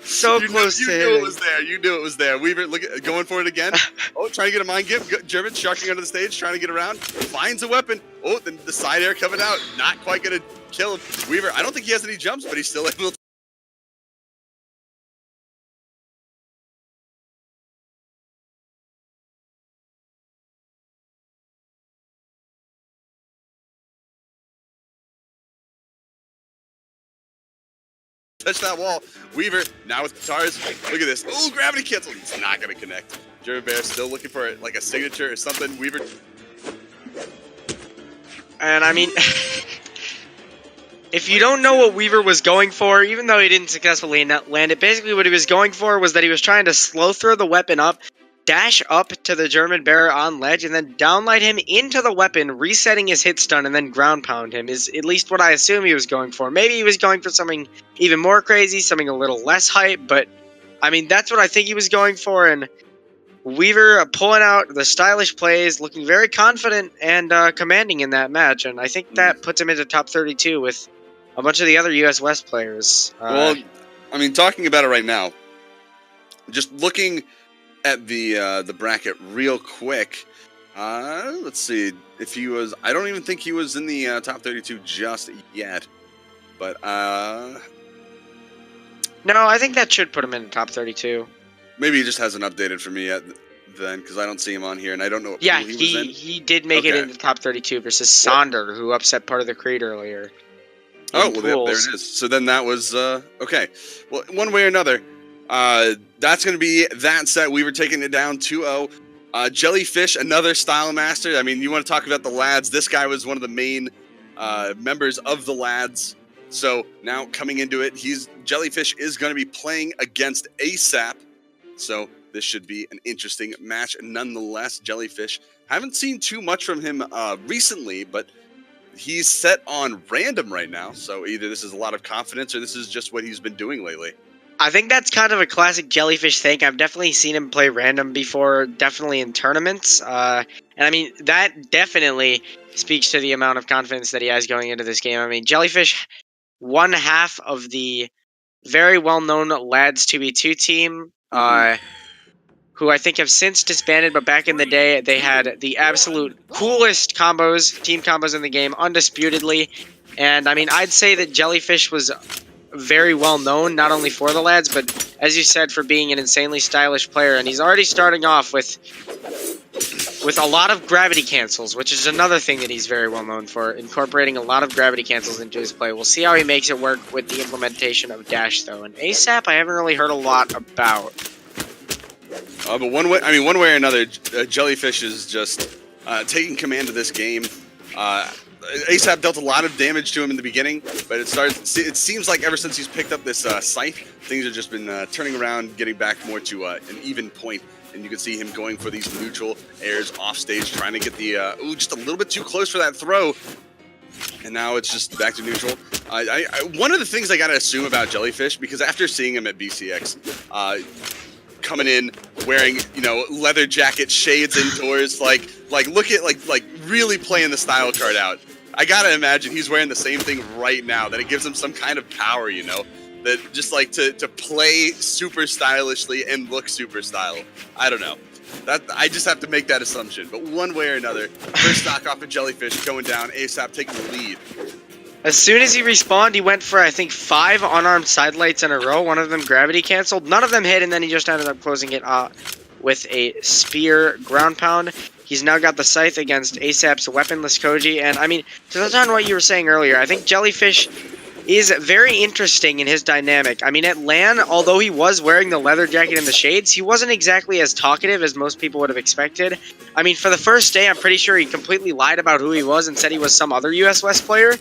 So close to You hitting. knew it was there. You knew it was there. Weaver going for it again. Oh, trying to get a mind gift. German sharking under the stage, trying to get around. Finds a weapon. Oh, then the side air coming out. Not quite going to kill him. Weaver, I don't think he has any jumps, but he's still able to touch that wall. Weaver, now with guitars. Look at this. Oh, gravity cancel. He's not going to connect. German Bear still looking for it, like a signature or something. Weaver. And I mean, if you don't know what Weaver was going for, even though he didn't successfully land it, basically what he was going for was that he was trying to slow throw the weapon up, dash up to the German Bear on ledge, and then downlight him into the weapon, resetting his hit stun, and then ground pound him, is at least what I assume he was going for. Maybe he was going for something even more crazy, something a little less hype, but I mean, that's what I think he was going for, and Weaver pulling out the stylish plays, looking very confident and commanding in that match, and I think that puts him into top 32 with a bunch of the other US West players. Well, I mean, talking about it right now, just looking at the bracket real quick. Let's see if he was. I don't even think he was in the top 32 just yet. But no, I think that should put him in the top 32. Maybe he just hasn't updated for me yet then, because I don't see him on here, and I don't know what yeah, pool he was in. He did make it in the top 32 versus Sonder, who upset part of the creed earlier. Oh, well, there it is. So then that was, okay. Well, one way or another, that's going to be that set. We were taking it down 2-0. Jellyfish, another style master. I mean, you want to talk about the lads. This guy was one of the main members of the lads. So now coming into it, Jellyfish is going to be playing against ASAP. So this should be an interesting match nonetheless. Jellyfish, haven't seen too much from him recently, but he's set on random right now, so either this is a lot of confidence or this is just what he's been doing lately. I think that's kind of a classic Jellyfish thing. I've definitely seen him play random before, definitely in tournaments. And I mean, that definitely speaks to the amount of confidence that he has going into this game. I mean, Jellyfish, one half of the very well-known Lads 2v2 team, who I think have since disbanded, but back in the day, they had the absolute coolest combos, team combos in the game, undisputedly. And, I mean, I'd say that Jellyfish was very well known, not only for the lads, but, as you said, for being an insanely stylish player. And he's already starting off with a lot of gravity cancels, which is another thing that he's very well known for, incorporating a lot of gravity cancels into his play. We'll see how he makes it work with the implementation of Dash, though. And ASAP, I haven't really heard a lot about. But one way or another, Jellyfish is just taking command of this game. ASAP dealt a lot of damage to him in the beginning, but it seems like ever since he's picked up this scythe, things have just been turning around, getting back more to an even point. And you can see him going for these neutral airs off stage, trying to get the just a little bit too close for that throw. And now it's just back to neutral. One of the things I gotta assume about Jellyfish, because after seeing him at BCX, coming in wearing, leather jacket, shades indoors, like look at like really playing the style card out. I gotta imagine he's wearing the same thing right now, that it gives him some kind of power, that just like to play super stylishly and look super style. I don't know. That I just have to make that assumption. But one way or another, first stock off of Jellyfish going down, ASAP taking the lead. As soon as he respawned, he went for, I think, 5 unarmed side lights in a row. One of them gravity canceled. None of them hit, and then he just ended up closing it with a spear ground pound. He's now got the scythe against ASAP's weaponless Koji. And, I mean, to touch on what you were saying earlier, I think Jellyfish is very interesting in his dynamic. I mean, at LAN, although he was wearing the leather jacket and the shades, he wasn't exactly as talkative as most people would have expected. I mean, for the first day, I'm pretty sure he completely lied about who he was and said he was some other US West player.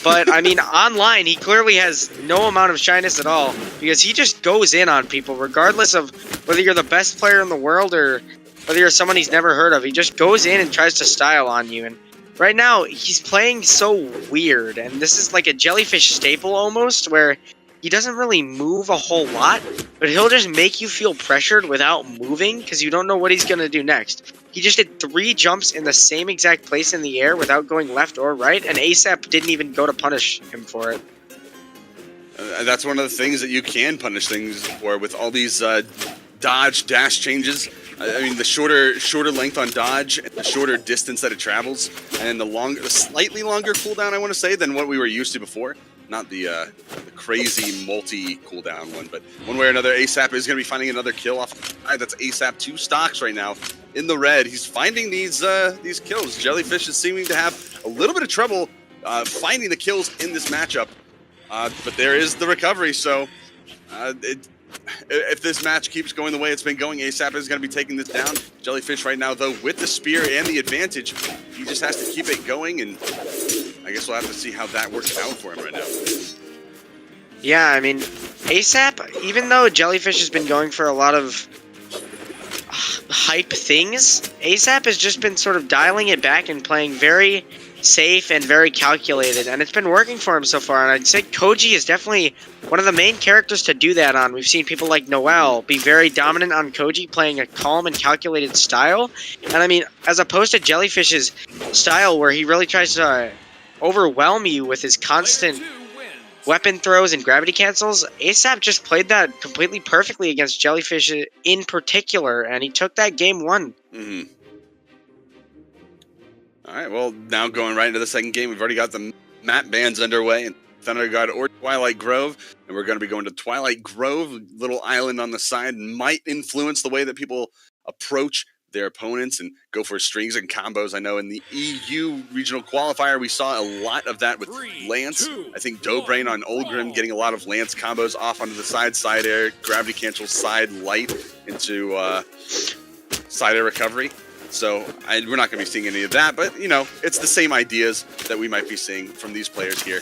But, I mean, online, he clearly has no amount of shyness at all, because he just goes in on people, regardless of whether you're the best player in the world or whether you're someone he's never heard of. He just goes in and tries to style on you, and right now, he's playing so weird, and this is like a Jellyfish staple almost, where he doesn't really move a whole lot, but he'll just make you feel pressured without moving, because you don't know what he's going to do next. He just did 3 jumps in the same exact place in the air without going left or right, and ASAP didn't even go to punish him for it. That's one of the things that you can punish things for with all these dodge dash changes. I mean, the shorter length on dodge, the shorter distance that it travels, and the slightly longer cooldown, I want to say, than what we were used to before. Not the crazy multi cooldown one, but one way or another, ASAP is going to be finding another kill off. That's ASAP 2 stocks right now in the red. He's finding these kills. Jellyfish is seeming to have a little bit of trouble finding the kills in this matchup, but there is the recovery. So if this match keeps going the way it's been going, ASAP is going to be taking this down. Jellyfish right now, though, with the spear and the advantage, he just has to keep it going, and I guess we'll have to see how that works out for him right now. Yeah, I mean, ASAP, even though Jellyfish has been going for a lot of hype things, ASAP has just been sort of dialing it back and playing very safe and very calculated, and it's been working for him so far. And I'd say Koji is definitely one of the main characters to do that on. We've seen people like Noel be very dominant on Koji, playing a calm and calculated style. And I mean, as opposed to Jellyfish's style, where he really tries to overwhelm you with his constant weapon throws and gravity cancels, ASAP just played that completely perfectly against Jellyfish in particular, and he took that game 1. Mm-hmm. All right, well, now going right into the second game, we've already got the map bans underway, and Thunder God or Twilight Grove, and we're going to be going to Twilight Grove. Little island on the side might influence the way that people approach their opponents and go for strings and combos. I know in the EU regional qualifier, we saw a lot of that with Lance. I think Dobrain on Olgrim getting a lot of Lance combos off onto the side air, gravity cancel, side light into side air recovery. So we're not going to be seeing any of that, but, you know, it's the same ideas that we might be seeing from these players here.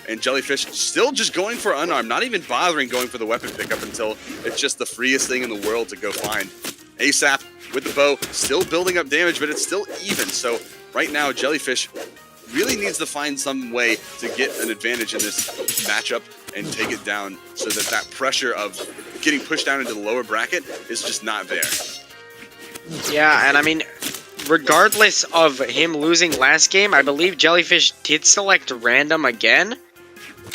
And Jellyfish still just going for unarmed, not even bothering going for the weapon pickup until it's just the freest thing in the world to go find. ASAP with the bow, still building up damage, but it's still even. So right now, Jellyfish really needs to find some way to get an advantage in this matchup and take it down so that that pressure of getting pushed down into the lower bracket is just not there. Yeah, and I mean, regardless of him losing last game, I believe Jellyfish did select random again.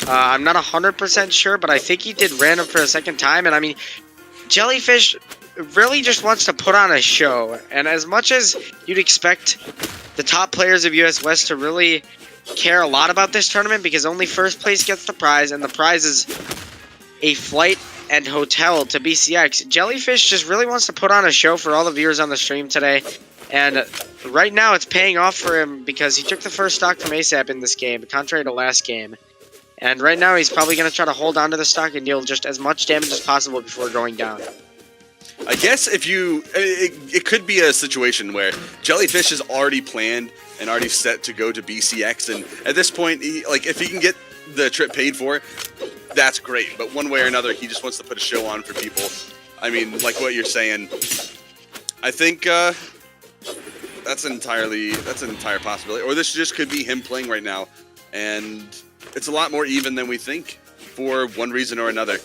I'm not 100% sure, but I think he did random for a second time. And I mean, Jellyfish really just wants to put on a show. And as much as you'd expect the top players of US West to really care a lot about this tournament, because only first place gets the prize, and the prize is a flight and hotel to BCX, Jellyfish just really wants to put on a show for all the viewers on the stream today. And right now it's paying off for him because he took the first stock from ASAP in this game, contrary to last game. And right now he's probably going to try to hold on to the stock and deal just as much damage as possible before going down. I guess if it could be a situation where Jellyfish is already planned and already set to go to BCX, and at this point, if he can get the trip paid for, that's great. But one way or another, he just wants to put a show on for people. I mean, like what you're saying, I think that's an entire possibility. Or this just could be him playing right now, and it's a lot more even than we think for one reason or another.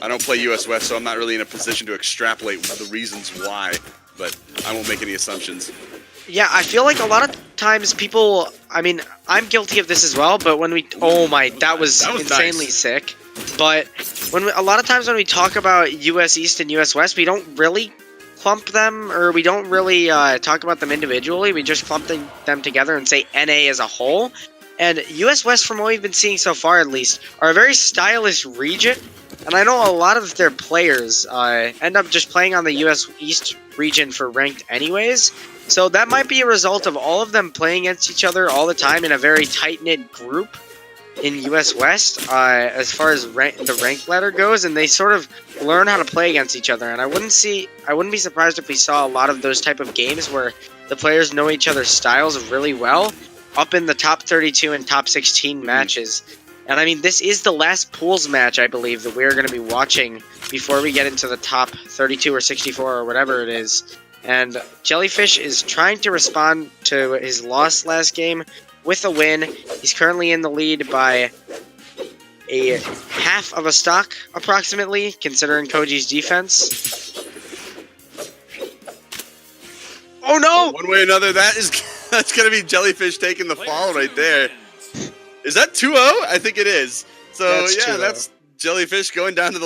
I don't play US West, so I'm not really in a position to extrapolate the reasons why, but I won't make any assumptions. Yeah, I feel like a lot of times people, I mean, I'm guilty of this as well, but when we, that was insanely nice. Sick. But a lot of times when we talk about US East and US West, we don't really clump them, or we don't really talk about them individually. We just clump them together and say NA as a whole. And US West, from what we've been seeing so far at least, are a very stylish region. And I know a lot of their players end up just playing on the US East region for ranked anyways. So that might be a result of all of them playing against each other all the time in a very tight-knit group in US West as far as the rank ladder goes, and they sort of learn how to play against each other. And I wouldn't be surprised if we saw a lot of those type of games where the players know each other's styles really well up in the top 32 and top 16 matches. And I mean, this is the last pools match, I believe, that we're going to be watching before we get into the top 32 or 64 or whatever it is. And Jellyfish is trying to respond to his loss last game with a win. He's currently in the lead by a half of a stock, approximately, considering Koji's defense. Oh no! One way or another, that's going to be Jellyfish taking the fall right there. Is that 2-0? I think it is. So That's yeah, 2-0. that's Jellyfish going down to the